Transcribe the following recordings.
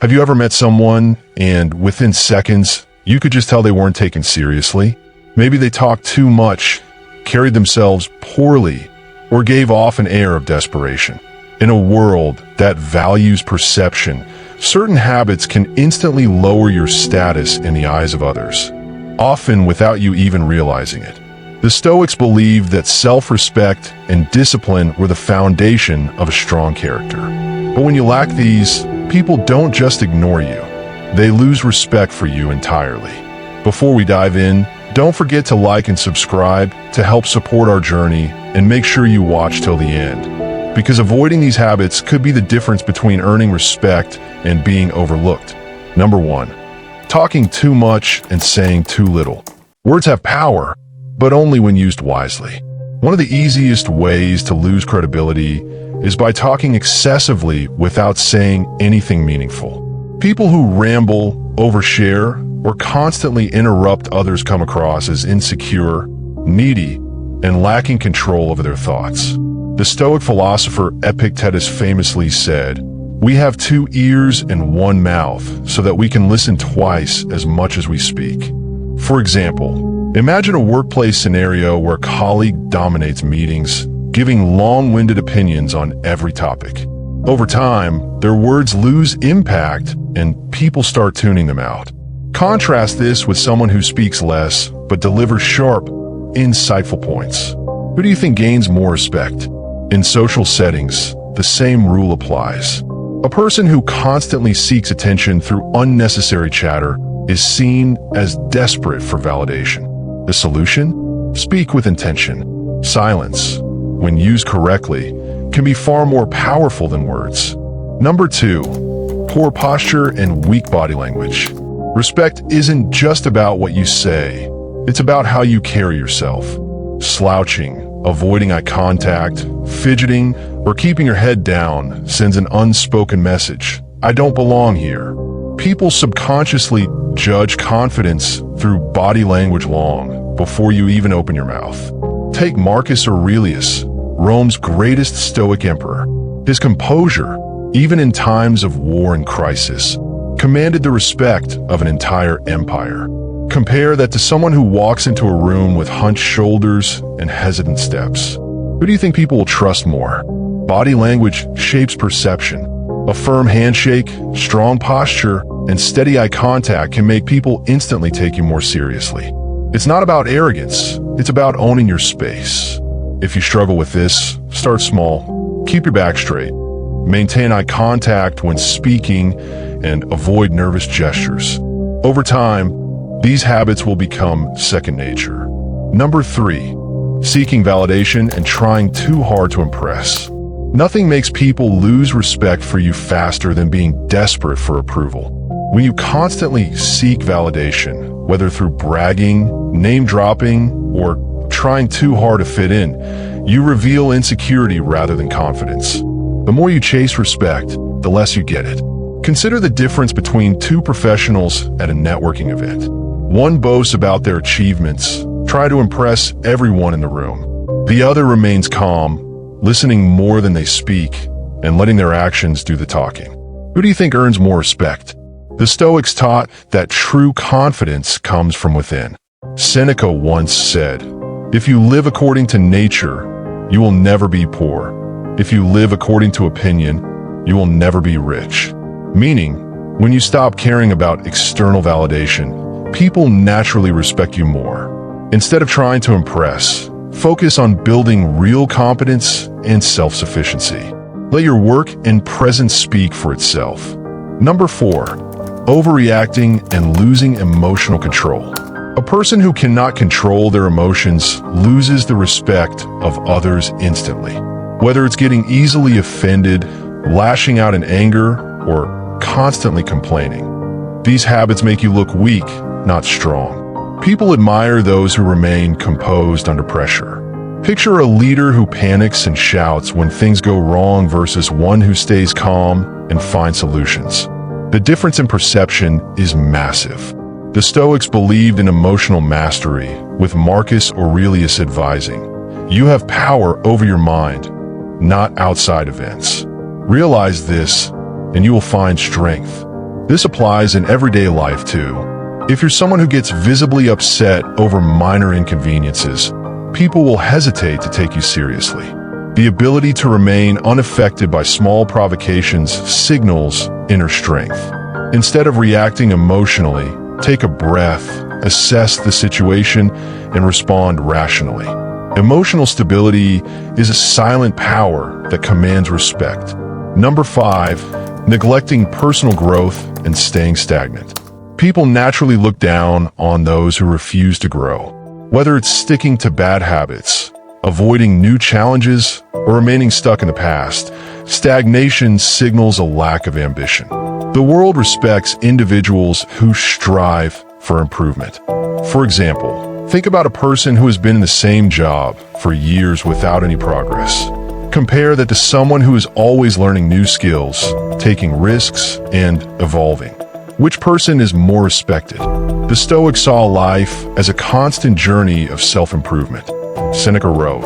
Have you ever met someone and within seconds, you could just tell they weren't taken seriously? Maybe they talked too much, carried themselves poorly, or gave off an air of desperation. In a world that values perception, certain habits can instantly lower your status in the eyes of others, often without you even realizing it. The Stoics believed that self-respect and discipline were the foundation of a strong character. But when you lack these, people don't just ignore you. They lose respect for you entirely. Before we dive in, don't forget to like and subscribe to help support our journey, and make sure you watch till the end, because avoiding these habits could be the difference between earning respect and being overlooked. Number 1. Talking too much and saying too little. Words have power, but only when used wisely. One of the easiest ways to lose credibility is by talking excessively without saying anything meaningful. People who ramble, overshare, or constantly interrupt others come across as insecure, needy, and lacking control over their thoughts. The Stoic philosopher Epictetus famously said, "We have 2 ears and 1 mouth so that we can listen twice as much as we speak." For example, imagine a workplace scenario where a colleague dominates meetings, giving long-winded opinions on every topic. Over time, their words lose impact and people start tuning them out. Contrast this with someone who speaks less but delivers sharp, insightful points. Who do you think gains more respect? In social settings, the same rule applies. A person who constantly seeks attention through unnecessary chatter is seen as desperate for validation. The solution? Speak with intention. Silence, when used correctly, can be far more powerful than words. Number 2, poor posture and weak body language. Respect isn't just about what you say, it's about how you carry yourself. Slouching, avoiding eye contact, fidgeting, or keeping your head down sends an unspoken message. I don't belong here. People subconsciously judge confidence through body language long before you even open your mouth. Take Marcus Aurelius, Rome's greatest Stoic emperor. His composure, even in times of war and crisis, commanded the respect of an entire empire. Compare that to someone who walks into a room with hunched shoulders and hesitant steps. Who do you think people will trust more? Body language shapes perception. A firm handshake, strong posture, and steady eye contact can make people instantly take you more seriously. It's not about arrogance, it's about owning your space. If you struggle with this, start small. Keep your back straight. Maintain eye contact when speaking and avoid nervous gestures. Over time, these habits will become second nature. Number 3, seeking validation and trying too hard to impress. Nothing makes people lose respect for you faster than being desperate for approval. When you constantly seek validation, whether through bragging, name-dropping, or trying too hard to fit in, you reveal insecurity rather than confidence. The more you chase respect, the less you get it. Consider the difference between 2 professionals at a networking event. One boasts about their achievements, try to impress everyone in the room. The other remains calm, listening more than they speak, and letting their actions do the talking. Who do you think earns more respect? The Stoics taught that true confidence comes from within. Seneca once said, "If you live according to nature, you will never be poor. If you live according to opinion, you will never be rich." Meaning, when you stop caring about external validation, people naturally respect you more. Instead of trying to impress, focus on building real competence and self-sufficiency. Let your work and presence speak for itself. Number 4, overreacting and losing emotional control. A person who cannot control their emotions loses the respect of others instantly. Whether it's getting easily offended, lashing out in anger, or constantly complaining. These habits make you look weak, not strong. People admire those who remain composed under pressure. Picture a leader who panics and shouts when things go wrong versus one who stays calm and finds solutions. The difference in perception is massive. The Stoics believed in emotional mastery, with Marcus Aurelius advising, "You have power over your mind, not outside events. Realize this, and you will find strength." This applies in everyday life too. If you're someone who gets visibly upset over minor inconveniences, people will hesitate to take you seriously. The ability to remain unaffected by small provocations signals inner strength. Instead of reacting emotionally, take a breath, assess the situation, and respond rationally. Emotional stability is a silent power that commands respect. Number 5, neglecting personal growth and staying stagnant. People naturally look down on those who refuse to grow. Whether it's sticking to bad habits, avoiding new challenges, or remaining stuck in the past, stagnation signals a lack of ambition. The world respects individuals who strive for improvement. For example, think about a person who has been in the same job for years without any progress. Compare that to someone who is always learning new skills, taking risks, and evolving. Which person is more respected? The Stoics saw life as a constant journey of self-improvement. Seneca wrote,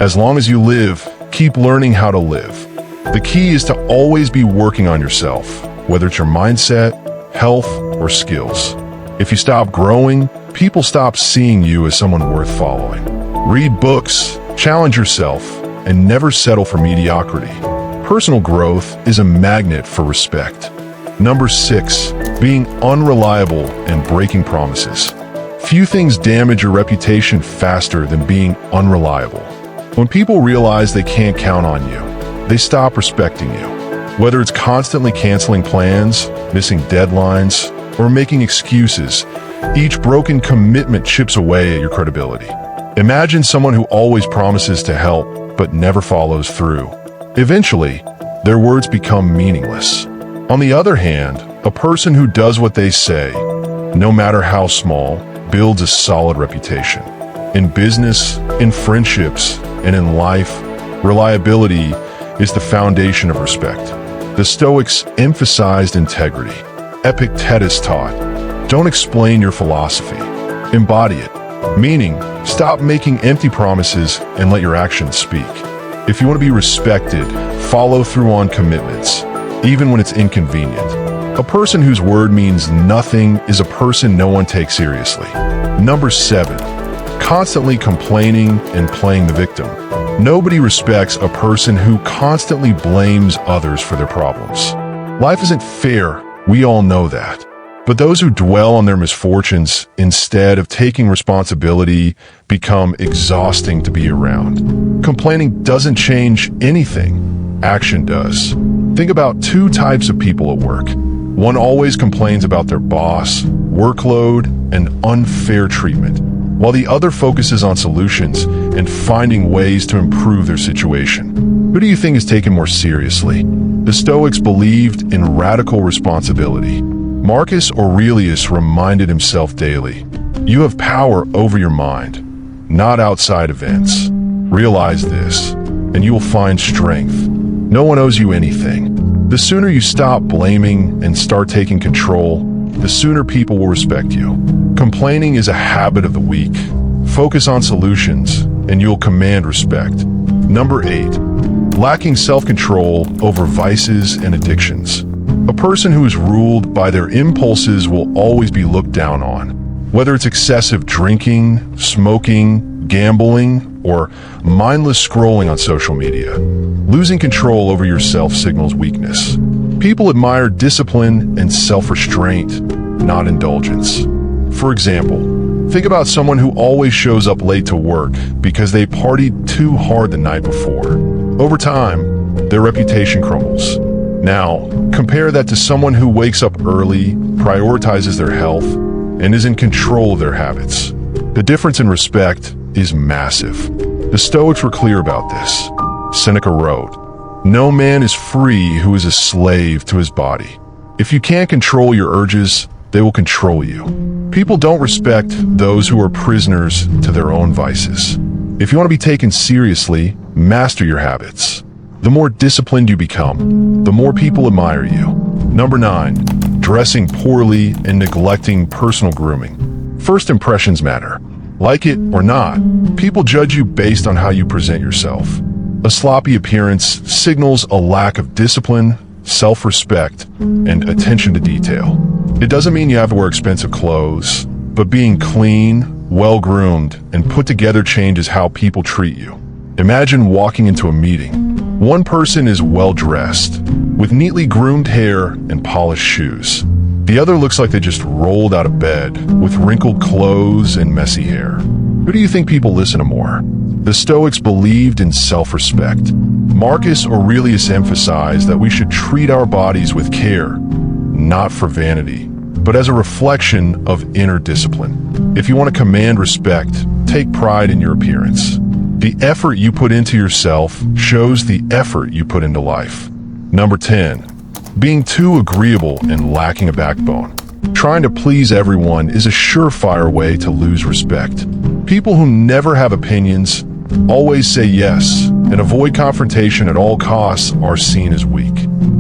"As long as you live, keep learning how to live." The key is to always be working on yourself, whether it's your mindset, health, or skills. If you stop growing, people stop seeing you as someone worth following. Read books, challenge yourself, and never settle for mediocrity. Personal growth is a magnet for respect. Number 6, being unreliable and breaking promises. Few things damage your reputation faster than being unreliable. When people realize they can't count on you, they stop respecting you. Whether it's constantly canceling plans, missing deadlines, or making excuses, each broken commitment chips away at your credibility. Imagine someone who always promises to help but never follows through. Eventually, their words become meaningless. On the other hand, a person who does what they say, no matter how small, builds a solid reputation. In business, in friendships, and in life, reliability is the foundation of respect. The Stoics emphasized integrity. Epictetus taught, "Don't explain your philosophy, embody it." Meaning, stop making empty promises and let your actions speak. If you want to be respected, follow through on commitments, even when it's inconvenient. A person whose word means nothing is a person no one takes seriously. Number 7, constantly complaining and playing the victim. Nobody respects a person who constantly blames others for their problems. Life isn't fair, we all know that. But those who dwell on their misfortunes instead of taking responsibility become exhausting to be around. Complaining doesn't change anything, action does. Think about 2 types of people at work. One always complains about their boss, workload, and unfair treatment, while the other focuses on solutions and finding ways to improve their situation. Who do you think is taken more seriously? The Stoics believed in radical responsibility. Marcus Aurelius reminded himself daily, "You have power over your mind, not outside events. Realize this, and you will find strength. No one owes you anything." The sooner you stop blaming and start taking control, the sooner people will respect you. Complaining is a habit of the weak. Focus on solutions, and you'll command respect. Number 8, lacking self-control over vices and addictions. A person who is ruled by their impulses will always be looked down on. Whether it's excessive drinking, smoking, gambling, or mindless scrolling on social media, losing control over yourself signals weakness. People admire discipline and self-restraint, not indulgence. For example, think about someone who always shows up late to work because they partied too hard the night before. Over time, their reputation crumbles. Now, compare that to someone who wakes up early, prioritizes their health, and is in control of their habits. The difference in respect is massive. The Stoics were clear about this. Seneca wrote, "No man is free who is a slave to his body. If you can't control your urges, they will control you." People don't respect those who are prisoners to their own vices. If you want to be taken seriously, master your habits. The more disciplined you become, the more people admire you. Number 9, dressing poorly and neglecting personal grooming. First impressions matter. Like it or not, people judge you based on how you present yourself. A sloppy appearance signals a lack of discipline self-respect, and attention to detail. It doesn't mean you have to wear expensive clothes, but being clean, well-groomed, and put together changes how people treat you. Imagine walking into a meeting. One person is well-dressed, with neatly groomed hair and polished shoes. The other looks like they just rolled out of bed, with wrinkled clothes and messy hair. Who do you think people listen to more? The Stoics believed in self-respect. Marcus Aurelius emphasized that we should treat our bodies with care, not for vanity, but as a reflection of inner discipline. If you want to command respect, take pride in your appearance. The effort you put into yourself shows the effort you put into life. Number 10. Being too agreeable and lacking a backbone. Trying to please everyone is a surefire way to lose respect. People who never have opinions, always say yes, and avoid confrontation at all costs are seen as weak.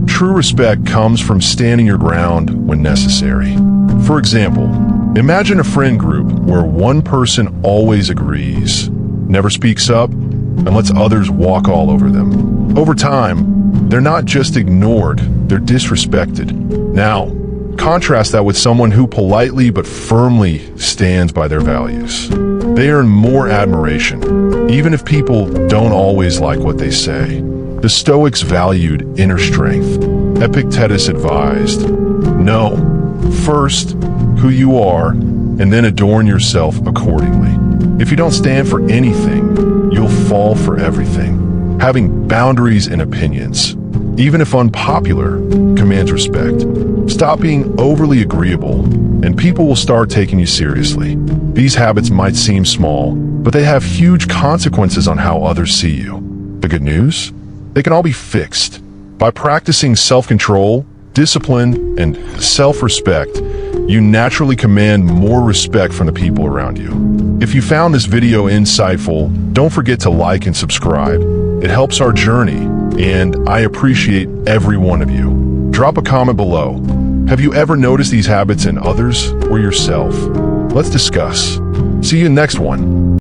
True respect comes from standing your ground when necessary. For example, imagine a friend group where one person always agrees, never speaks up, and lets others walk all over them. Over time, they're not just ignored, they're disrespected. Now, contrast that with someone who politely but firmly stands by their values. They earn more admiration, even if people don't always like what they say. The Stoics valued inner strength. Epictetus advised, know first who you are, and then adorn yourself accordingly. If you don't stand for anything, you'll fall for everything. Having boundaries and opinions, even if unpopular, commands respect. Stop being overly agreeable, and people will start taking you seriously. These habits might seem small, but they have huge consequences on how others see you. The good news? They can all be fixed. By practicing self-control, discipline, and self-respect, you naturally command more respect from the people around you. If you found this video insightful, don't forget to like and subscribe. It helps our journey, and I appreciate every one of you. Drop a comment below. Have you ever noticed these habits in others or yourself? Let's discuss. See you in the next one.